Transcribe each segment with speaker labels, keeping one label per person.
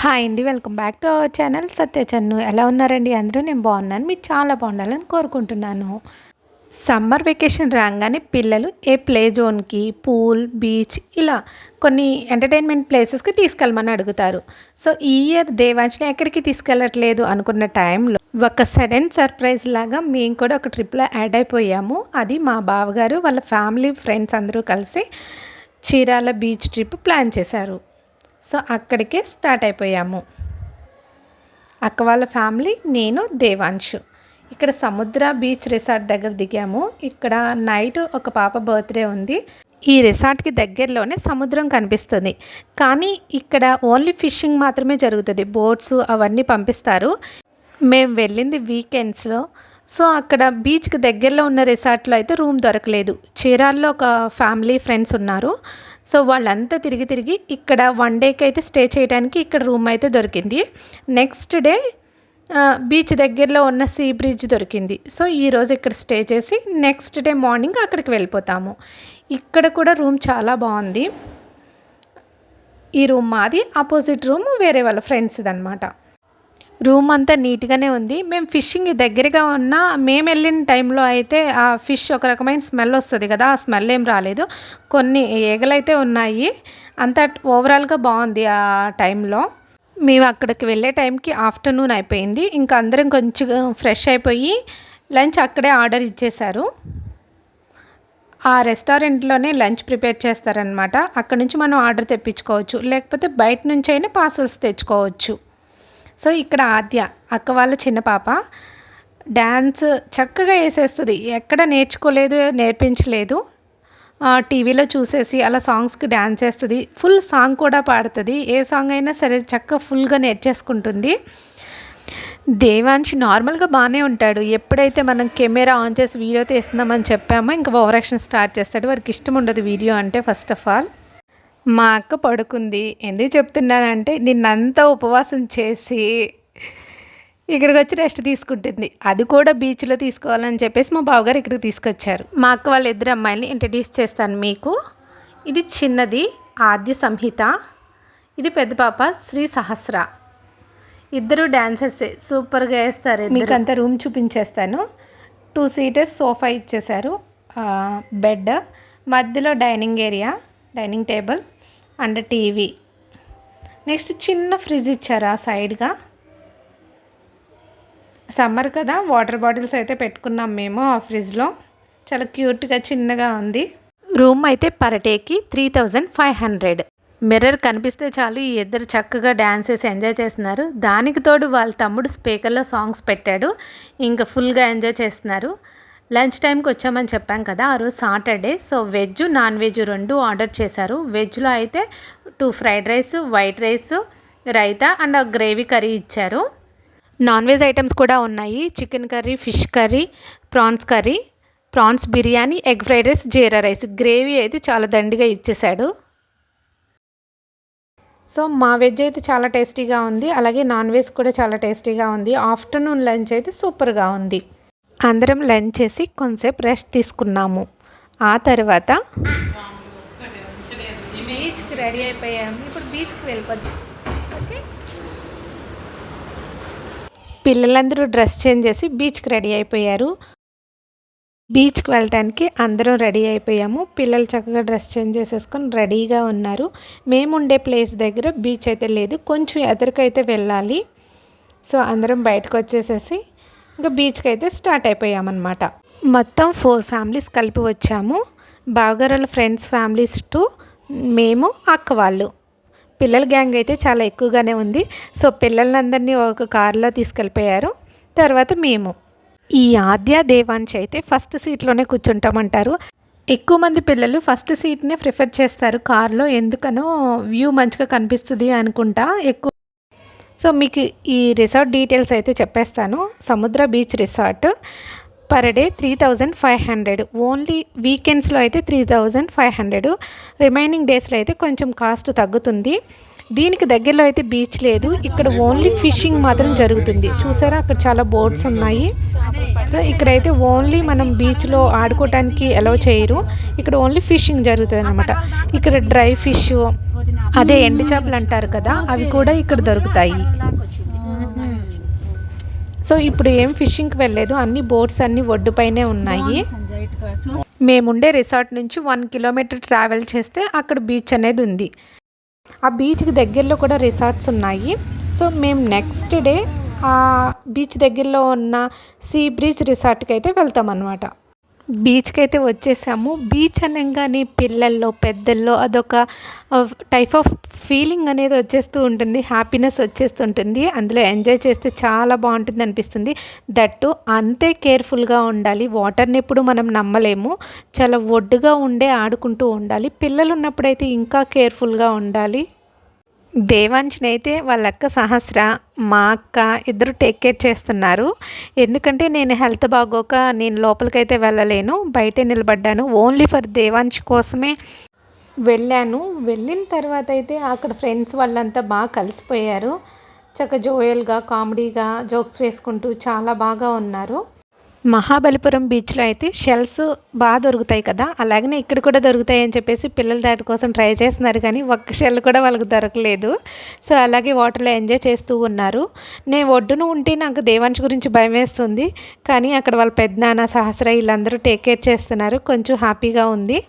Speaker 1: Hi అండి. Welcome back to our channel Satya Channu. ఎలా ఉన్నారండి అందరూ? నేను బాగున్నాను. మీరు చాలా బాగుండాలని కోరుకుంటున్నాను. సమ్మర్ వెకేషన్ రాగానే పిల్లలు ఏ ప్లే జోన్కి, పూల్, బీచ్ ఇలా కొన్ని ఎంటర్టైన్మెంట్ ప్లేసెస్కి తీసుకెళ్ళమని అడుగుతారు. సో ఈ ఇయర్ దేవాంశ్ని ఎక్కడికి తీసుకెళ్ళట్లేదు అనుకున్న టైంలో ఒక సడన్ సర్ప్రైజ్ లాగా మేము కూడా ఒక ట్రిప్లో యాడ్ అయిపోయాము. అది మా బావగారు వాళ్ళ ఫ్యామిలీ ఫ్రెండ్స్ అందరూ కలిసి చీరాల బీచ్ ట్రిప్ ప్లాన్ చేశారు. సో అక్కడికే స్టార్ట్ అయిపోయాము. అక్క వాళ్ళ ఫ్యామిలీ, నేను, దేవాంశు. ఇక్కడ సముద్ర బీచ్ రిసార్ట్ దగ్గర దిగాము. ఇక్కడ నైట్ ఒక పాప బర్త్డే ఉంది. ఈ రిసార్ట్కి దగ్గరలోనే సముద్రం కనిపిస్తుంది. కానీ ఇక్కడ ఓన్లీ ఫిషింగ్ మాత్రమే జరుగుతుంది. బోట్స్ అవన్నీ పంపిస్తారు. మేము వెళ్ళింది వీకెండ్స్లో. సో అక్కడ బీచ్కి దగ్గరలో ఉన్న రిసార్ట్లో అయితే రూమ్ దొరకలేదు. చీరాల్లో ఒక ఫ్యామిలీ ఫ్రెండ్స్ ఉన్నారు. సో వాళ్ళంతా తిరిగి తిరిగి ఇక్కడ వన్ డేకి అయితే స్టే చేయడానికి ఇక్కడ రూమ్ అయితే దొరికింది. నెక్స్ట్ డే బీచ్ దగ్గరలో ఉన్న సీ బ్రిడ్జ్ దొరికింది. సో ఈరోజు ఇక్కడ స్టే చేసి నెక్స్ట్ డే మార్నింగ్ అక్కడికి వెళ్ళిపోతాము. ఇక్కడ కూడా రూమ్ చాలా బాగుంది. ఈ రూమ్ మాది, ఆపోజిట్ రూమ్ వేరే వాళ్ళ ఫ్రెండ్స్ది అనమాట. రూమ్ అంతా నీట్గానే ఉంది. మేము ఫిషింగ్ దగ్గరగా ఉన్న మేము వెళ్ళిన టైంలో అయితే ఆ ఫిష్ ఒక రకమైన స్మెల్ వస్తుంది కదా, ఆ స్మెల్ ఏం రాలేదు. కొన్ని ఈగలైతే ఉన్నాయి. అంతా ఓవరాల్గా బాగుంది. ఆ టైంలో మేము అక్కడికి వెళ్ళే టైంకి ఆఫ్టర్నూన్ అయిపోయింది. ఇంకా అందరం కొంచెం ఫ్రెష్ అయిపోయి లంచ్ అక్కడే ఆర్డర్ ఇచ్చేశారు. ఆ రెస్టారెంట్లోనే లంచ్ ప్రిపేర్ చేస్తారనమాట. అక్కడ నుంచి మనం ఆర్డర్ తెప్పించుకోవచ్చు, లేకపోతే బయట నుంచి అయినా పార్సల్స్ తెచ్చుకోవచ్చు. సో ఇక్కడ ఆద్య, అక్క వాళ్ళ చిన్న పాప, డ్యాన్స్ చక్కగా వేసేస్తుంది. ఎక్కడ నేర్చుకోలేదు, నేర్పించలేదు. టీవీలో చూసేసి అలా సాంగ్స్కి డ్యాన్స్ వేస్తుంది. ఫుల్ సాంగ్ కూడా పాడుతుంది. ఏ సాంగ్ అయినా సరే చక్కగా ఫుల్గా నేర్చేసుకుంటుంది. దేవాంశ్ నార్మల్గా బాగానే ఉంటాడు. ఎప్పుడైతే మనం కెమెరా ఆన్ చేసి వీడియో తీస్తున్నామని చెప్పామో ఇంకా ఓవర్ యాక్షన్ స్టార్ట్ చేస్తాడు. వారికి ఇష్టం ఉండదు వీడియో అంటే. ఫస్ట్ ఆఫ్ ఆల్ మా అక్క పడుకుంది. ఎందుకు చెప్తున్నానంటే నిన్నంతా ఉపవాసం చేసి ఇక్కడికి వచ్చి రెస్ట్ తీసుకుంటుంది. అది కూడా బీచ్లో తీసుకోవాలని చెప్పేసి మా బావగారు ఇక్కడికి తీసుకొచ్చారు. మా అక్క వాళ్ళ ఇద్దరు అమ్మాయిని ఇంట్రడ్యూస్ చేస్తాను మీకు. ఇది చిన్నది ఆద్య సంహిత, ఇది పెద్ద పాప శ్రీ సహస్ర. ఇద్దరు డాన్సర్సే, సూపర్గా వేస్తారు. మీకు అంతా రూమ్ చూపించేస్తాను. 2 సీటర్స్ సోఫా ఇచ్చేశారు, బెడ్, మధ్యలో dining area, dining table and TV. Next చిన్న ఫ్రిడ్జ్ ఇచ్చారు ఆ సైడ్గా. సమ్మర్ కదా, వాటర్ బాటిల్స్ అయితే పెట్టుకున్నాం మేము ఆ ఫ్రిడ్జ్లో. చాలా క్యూట్గా చిన్నగా ఉంది. రూమ్ అయితే పర్ డేకి 3500. మిర్రర్ కనిపిస్తే చాలు ఈ ఇద్దరు చక్కగా డ్యాన్స్ వేసి ఎంజాయ్ చేస్తున్నారు. దానికి తోడు వాళ్ళ తమ్ముడు స్పీకర్లో సాంగ్స్ పెట్టాడు. ఇంకా ఫుల్గా ఎంజాయ్ చేస్తున్నారు. లంచ్ టైంకి వచ్చామని చెప్పాం కదా, ఆ రోజు Saturday. So veg, non veg 2 order చేశారు. వెజ్లో అయితే 2 fried rice, white rice, raita and gravy curry ఇచ్చారు. నాన్ వెజ్ ఐటమ్స్ కూడా ఉన్నాయి. Chicken curry, fish curry, prawns curry, prawns biryani, egg fried rice, jeera rice. Gravy అయితే చాలా దండిగా ఇచ్చేశాడు. సో మా వెజ్ అయితే చాలా టేస్టీగా ఉంది. అలాగే నాన్ వెజ్ కూడా చాలా టేస్టీగా ఉంది. ఆఫ్టర్నూన్ లంచ్ అయితే సూపర్గా ఉంది. అందరం లంచ్ చేసి కొంచెంసేపు రెస్ట్ తీసుకున్నాము. ఆ తర్వాత బీచ్కి రెడీ అయిపోయాము. ఇప్పుడు బీచ్కి వెళ్ళిపోద్దాం. ఓకే, పిల్లలందరూ డ్రెస్ చేంజ్ చేసి బీచ్కి రెడీ అయిపోయారు. బీచ్కి వెళ్ళటానికి అందరం రెడీ అయిపోయాము. పిల్లలు చక్కగా డ్రెస్ చేంజ్ చేసేసుకొని రెడీగా ఉన్నారు. మేము ఉండే ప్లేస్ దగ్గర బీచ్ అయితే లేదు, కొంచెం ఎదురుకైతే వెళ్ళాలి. సో అందరం బయటకు వచ్చేసేసి ఇంకా బీచ్కి అయితే స్టార్ట్ అయిపోయామన్నమాట. మొత్తం 4 ఫ్యామిలీస్ కలిపి వచ్చాము. బావగారుల ఫ్రెండ్స్ ఫ్యామిలీస్ 2, మేము, అక్క వాళ్ళు. పిల్లల గ్యాంగ్ అయితే చాలా ఎక్కువగానే ఉంది. సో పిల్లలందరినీ ఒక కారులో తీసుకెళ్ళిపోయారు. తర్వాత మేము. ఈ ఆద్య, దేవాంశ్ అయితే ఫస్ట్ సీట్లోనే కూర్చుంటామంటారు. ఎక్కువ మంది పిల్లలు ఫస్ట్ సీట్నే ప్రిఫర్ చేస్తారు కార్లో. ఎందుకనో వ్యూ మంచిగా కనిపిస్తుంది అనుకుంటా ఎక్కువ. సో మీకు ఈ రిసార్ట్ డీటెయిల్స్ అయితే చెప్పేస్తాను. సముద్ర beach resort per day 3500. Only వీకెండ్స్లో అయితే 3500. రిమైనింగ్ డేస్లో అయితే కొంచెం కాస్ట్ తగ్గుతుంది. దీనికి దగ్గరలో అయితే బీచ్ లేదు. ఇక్కడ ఓన్లీ ఫిషింగ్ మాత్రం జరుగుతుంది. చూసారా అక్కడ చాలా బోట్స్ ఉన్నాయి. సో ఇక్కడైతే ఓన్లీ మనం బీచ్లో ఆడుకోవడానికి అలౌ చేయరు. ఇక్కడ ఓన్లీ ఫిషింగ్ జరుగుతుంది అనమాట. ఇక్కడ డ్రై ఫిష్, అదే ఎండు చేపలు అంటారు కదా, అవి కూడా ఇక్కడ దొరుకుతాయి. సో ఇప్పుడు ఏం ఫిషింగ్కి వెళ్ళలేదు, అన్ని బోట్స్ అన్నీ ఒడ్డుపైనే ఉన్నాయి. మేముండే రిసార్ట్ నుంచి 1 కిలోమీటర్ ట్రావెల్ చేస్తే అక్కడ బీచ్ అనేది ఉంది. ఆ బీచ్కి దగ్గరలో కూడా రిసార్ట్స్ ఉన్నాయి. సో మేము నెక్స్ట్ డే ఆ బీచ్ దగ్గరలో ఉన్న సీ బ్రిడ్జ్ రిసార్ట్కి అయితే వెళ్తాం అన్నమాట. బీచ్కి అయితే వచ్చేసాము. బీచ్ అనగానే పిల్లల్లో పెద్దల్లో అదొక టైప్ ఆఫ్ ఫీలింగ్ అనేది వచ్చేస్తూ ఉంటుంది, హ్యాపీనెస్ వచ్చేస్తుంటుంది. అందులో ఎంజాయ్ చేస్తే చాలా బాగుంటుంది అనిపిస్తుంది. దట్టు అంతే కేర్ఫుల్గా ఉండాలి. వాటర్ని ఎప్పుడు మనం నమ్మలేము, చాలా ఒడ్డుగా ఉండే ఆడుకుంటూ ఉండాలి. పిల్లలు ఉన్నప్పుడైతే ఇంకా కేర్ఫుల్గా ఉండాలి. దేవాంశ్ని అయితే వాళ్ళ అక్క సహస్ర, మా అక్క ఇద్దరు టేక్ కేర్ చేస్తున్నారు. ఎందుకంటే నేను హెల్త్ బాగోక నేను లోపలికైతే వెళ్ళలేను, బయటే నిలబడ్డాను. ఓన్లీ ఫర్ దేవాంశ్ కోసమే వెళ్ళాను. వెళ్ళిన తర్వాత అయితే అక్కడ ఫ్రెండ్స్ వాళ్ళంతా బాగా కలిసిపోయారు. చక్కగా జోయల్గా కామెడీగా జోక్స్ వేసుకుంటూ చాలా బాగా ఉన్నారు. మహాబలిపురం బీచ్లో అయితే షెల్స్ బాగా దొరుకుతాయి కదా, అలాగనే ఇక్కడ కూడా దొరుకుతాయి అని చెప్పేసి పిల్లలు దాటి కోసం ట్రై చేస్తున్నారు, కానీ ఒక్క షెల్ కూడా వాళ్ళకి దొరకలేదు. సో అలాగే వాటర్లో ఎంజాయ్ చేస్తూ ఉన్నారు. నేను ఒడ్డున ఉంటే నాకు దేవాంశ్ గురించి భయం వేస్తుంది, కానీ అక్కడ వాళ్ళ పెద్దనాన్న సహస్ర వీళ్ళందరూ టేక్ కేర్ చేస్తున్నారు. కొంచెం హ్యాపీగా ఉంది.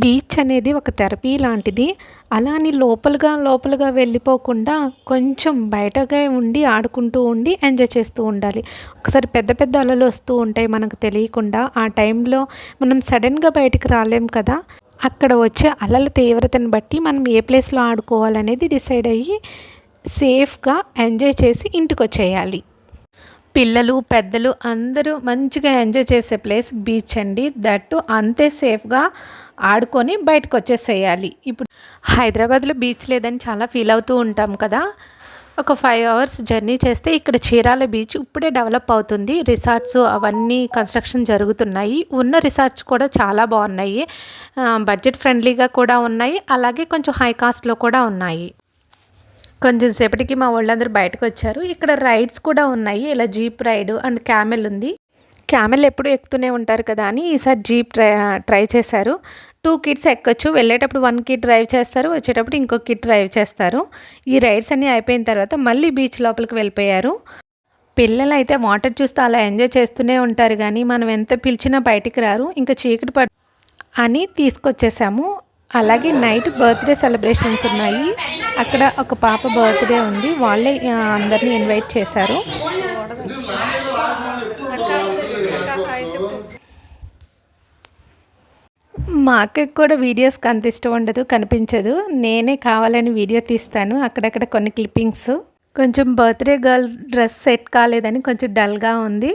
Speaker 1: బీచ్ అనేది ఒక థెరపీ లాంటిది. అలా అని లోపలుగా వెళ్ళిపోకుండా కొంచెం బయటగా ఉండి ఆడుకుంటూ ఉండి ఎంజాయ్ చేస్తూ ఉండాలి. ఒకసారి పెద్ద పెద్ద అలలు వస్తూ ఉంటాయి మనకు తెలియకుండా. ఆ టైంలో మనం సడన్గా బయటికి రాలేం కదా. అక్కడ వచ్చే అలల తీవ్రతను బట్టి మనం ఏ ప్లేస్లో ఆడుకోవాలనేది డిసైడ్ అయ్యి సేఫ్గా ఎంజాయ్ చేసి ఇంటికి వచ్చేయాలి. పిల్లలు పెద్దలు అందరూ మంచిగా ఎంజాయ్ చేసే ప్లేస్ బీచ్ అండి. దట్టు అంతే సేఫ్గా ఆడుకొని బయటకు వచ్చేసేయాలి. ఇప్పుడు హైదరాబాద్లో బీచ్ లేదని చాలా ఫీల్ అవుతూ ఉంటాం కదా. ఒక 5 అవర్స్ జర్నీ చేస్తే ఇక్కడ చీరాల బీచ్ ఇప్పుడే డెవలప్ అవుతుంది. రిసార్ట్స్ అవన్నీ కన్స్ట్రక్షన్ జరుగుతున్నాయి. ఉన్న రిసార్ట్స్ కూడా చాలా బాగున్నాయి, బడ్జెట్ ఫ్రెండ్లీగా కూడా ఉన్నాయి, అలాగే కొంచెం హై కాస్ట్లో కూడా ఉన్నాయి. కొంచెం సేపటికి మా వాళ్ళందరూ బయటకు వచ్చారు. ఇక్కడ రైడ్స్ కూడా ఉన్నాయి, ఇలా జీప్ రైడ్ అండ్ క్యామెల్ ఉంది. క్యామెల్ ఎప్పుడు ఎక్కుతూనే ఉంటారు కదా అని ఈసారి జీప్ ట్రై చేశారు. 2 కిడ్స్ ఎక్కొచ్చు. వెళ్ళేటప్పుడు 1 కిడ్ డ్రైవ్ చేస్తారు, వచ్చేటప్పుడు ఇంకో కిడ్ డ్రైవ్ చేస్తారు. ఈ రైడ్స్ అన్నీ అయిపోయిన తర్వాత మళ్ళీ బీచ్ లోపలికి వెళ్ళిపోయారు. పిల్లలు అయితే వాటర్ చూస్తూ అలా ఎంజాయ్ చేస్తూనే ఉంటారు, కానీ మనం ఎంత పిలిచినా బయటికి రారు. ఇంకా చీకటి అని తీసుకొచ్చేసాము. అలాగే నైట్ బర్త్డే సెలబ్రేషన్స్ ఉన్నాయి. అక్కడ ఒక పాప బర్త్డే ఉంది, వాళ్ళే అందరినీ ఇన్వైట్ చేశారు. మా అక్కకి కూడా వీడియోస్కి అంత ఇష్టం ఉండదు, కనిపించదు. నేనే కావాలని వీడియో తీస్తాను అక్కడక్కడ కొన్ని క్లిప్పింగ్స్. కొంచెం బర్త్డే గర్ల్ డ్రెస్ సెట్ కాలేదని కొంచెం డల్గా ఉంది.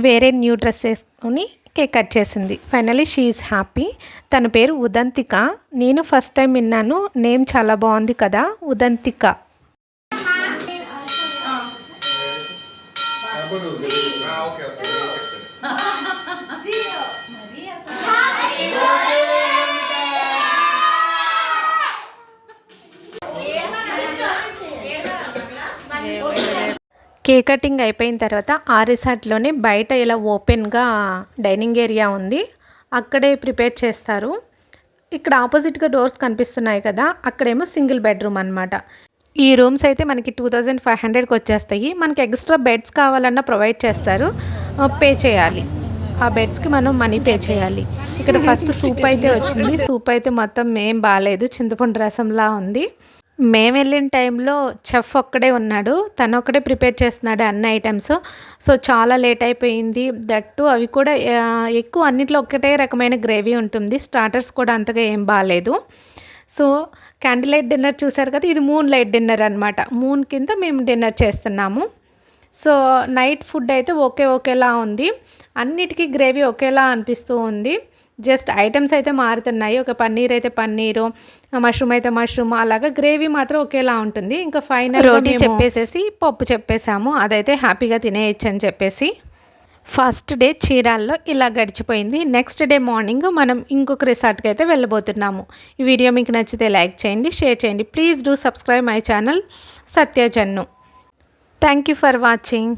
Speaker 1: వేరే న్యూ డ్రెస్ వేసుకొని కేక్ కట్ చేసింది. Finally she is happy. తన పేరు ఉదంతిక. నేను ఫస్ట్ టైం విన్నాను, నేమ్ చాలా బాగుంది కదా, ఉదంతిక. కేక్ కటింగ్ అయిపోయిన తర్వాత ఆ రిసార్ట్లోనే బయట ఇలా ఓపెన్గా డైనింగ్ ఏరియా ఉంది, అక్కడే ప్రిపేర్ చేస్తారు. ఇక్కడ ఆపోజిట్గా డోర్స్ కనిపిస్తున్నాయి కదా, అక్కడేమో సింగిల్ బెడ్రూమ్ అనమాట. ఈ రూమ్స్ అయితే మనకి 2500కి వచ్చేస్తాయి. మనకి ఎక్స్ట్రా బెడ్స్ కావాలన్నా ప్రొవైడ్ చేస్తారు, పే చేయాలి. ఆ బెడ్స్కి మనం మనీ పే చేయాలి. ఇక్కడ ఫస్ట్ సూప్ అయితే వచ్చింది. సూప్ అయితే మొత్తం ఏం బాగాలేదు, చింతపండు రసంలా ఉంది. మేము వెళ్ళిన టైంలో చెఫ్ ఒక్కడే ఉన్నాడు, తను ఒక్కడే ప్రిపేర్ చేస్తున్నాడు అన్ని ఐటమ్స్. సో చాలా లేట్ అయిపోయింది. దట్టు అవి కూడా ఎక్కువ అన్నిట్లో ఒకటే రకమైన గ్రేవీ ఉంటుంది. స్టార్టర్స్ కూడా అంతగా ఏం బాగాలేదు. సో క్యాండిల్ లైట్ డిన్నర్ చూసారు కదా, ఇది మూన్ లైట్ డిన్నర్ అనమాట. మూన్ కింద మేము డిన్నర్ చేస్తున్నాము. సో నైట్ ఫుడ్ అయితే ఒకేలా ఉంది, అన్నిటికీ గ్రేవీ ఒకేలా అనిపిస్తూ ఉంది. జస్ట్ ఐటమ్స్ అయితే మారుతున్నాయి. ఒక పన్నీర్ అయితే పన్నీరు, మష్రూమ్ అయితే మష్రూమ్, అలాగా గ్రేవీ మాత్రం ఒకేలా ఉంటుంది. ఇంకా ఫైనల్ రోటీ చెప్పేసేసి పప్పు చెప్పేసాము, అదైతే హ్యాపీగా తినేయచ్చు అని చెప్పేసి. ఫస్ట్ డే చీరాల్లో ఇలా గడిచిపోయింది. నెక్స్ట్ డే మార్నింగ్ మనం ఇంకొక రిసార్ట్‌కి అయితే వెళ్ళబోతున్నాము. ఈ వీడియో మీకు నచ్చితే లైక్ చేయండి, షేర్ చేయండి. Please do subscribe my channel Satya Jannu. Thank you for watching.